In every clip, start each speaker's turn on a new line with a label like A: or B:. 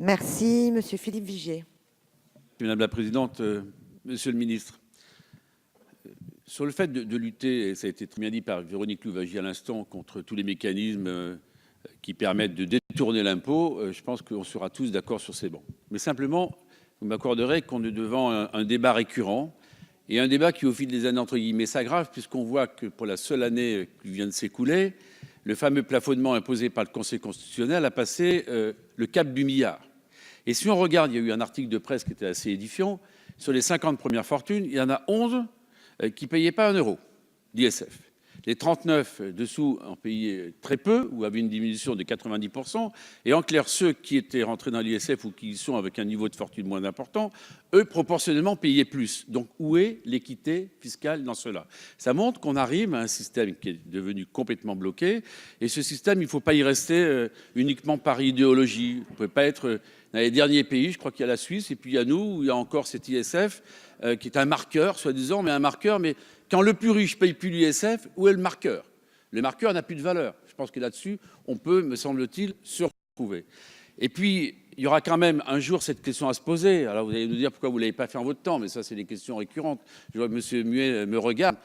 A: Merci, Monsieur Philippe Vigier.
B: Madame la présidente, monsieur le ministre, sur le fait de lutter, et ça a été très bien dit par Véronique Louwagie à l'instant, contre tous les mécanismes qui permettent de détourner l'impôt, je pense qu'on sera tous d'accord sur ces bancs. Mais simplement, vous m'accorderez qu'on est devant un débat récurrent et un débat qui, au fil des années, entre guillemets, s'aggrave, puisqu'on voit que pour la seule année qui vient de s'écouler, le fameux plafonnement imposé par le Conseil constitutionnel a passé le cap du milliard. Et si on regarde, il y a eu un article de presse qui était assez édifiant, sur les 50 premières fortunes, il y en a 11 qui ne payaient pas 1 euro d'ISF. Les 39 dessous en payaient très peu ou avaient une diminution de 90%. Et en clair, ceux qui étaient rentrés dans l'ISF ou qui y sont avec un niveau de fortune moins important, eux, proportionnellement, payaient plus. Donc, où est l'équité fiscale dans cela? Ça montre qu'on arrive à un système qui est devenu complètement bloqué. Et ce système, il ne faut pas y rester uniquement par idéologie. Vous ne pouvez pas être dans les derniers pays, je crois qu'il y a la Suisse, et puis il y a nous, où il y a encore cet ISF qui est un marqueur, soi-disant, mais un marqueur, mais quand le plus riche paye plus l'ISF, où est le marqueur? Le marqueur n'a plus de valeur. Je pense que là-dessus, on peut, me semble-t-il, se retrouver. Et puis, il y aura quand même un jour cette question à se poser. Alors vous allez nous dire pourquoi vous ne l'avez pas fait en votre temps, mais ça, c'est des questions récurrentes. Je vois que M. Muet me regarde.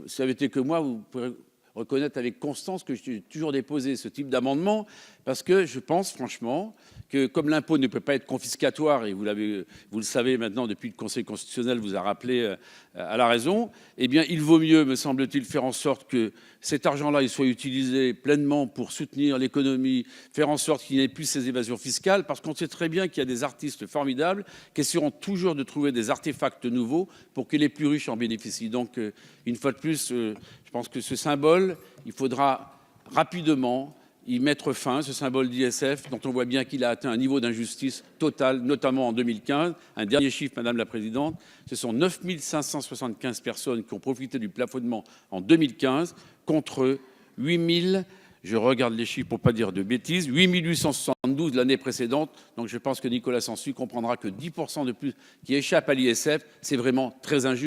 B: Si ça avait été que moi, vous pourrez reconnaître avec constance que j'ai toujours déposé ce type d'amendement, parce que je pense franchement que comme l'impôt ne peut pas être confiscatoire, et vous le savez maintenant depuis le Conseil constitutionnel vous a rappelé à la raison, eh bien il vaut mieux, me semble-t-il, faire en sorte que cet argent-là il soit utilisé pleinement pour soutenir l'économie, faire en sorte qu'il n'y ait plus ces évasions fiscales, parce qu'on sait très bien qu'il y a des artistes formidables qui essaieront toujours de trouver des artefacts nouveaux pour que les plus riches en bénéficient. Donc, une fois de plus, je pense que ce symbole, il faudra rapidement y mettre fin, ce symbole d'ISF, dont on voit bien qu'il a atteint un niveau d'injustice totale, notamment en 2015. Un dernier chiffre, Madame la Présidente, ce sont 9 575 personnes qui ont profité du plafonnement en 2015, contre 8 000, je regarde les chiffres pour ne pas dire de bêtises, 8 872 l'année précédente. Donc je pense que Nicolas Sansu comprendra que 10% de plus qui échappent à l'ISF, c'est vraiment très injuste.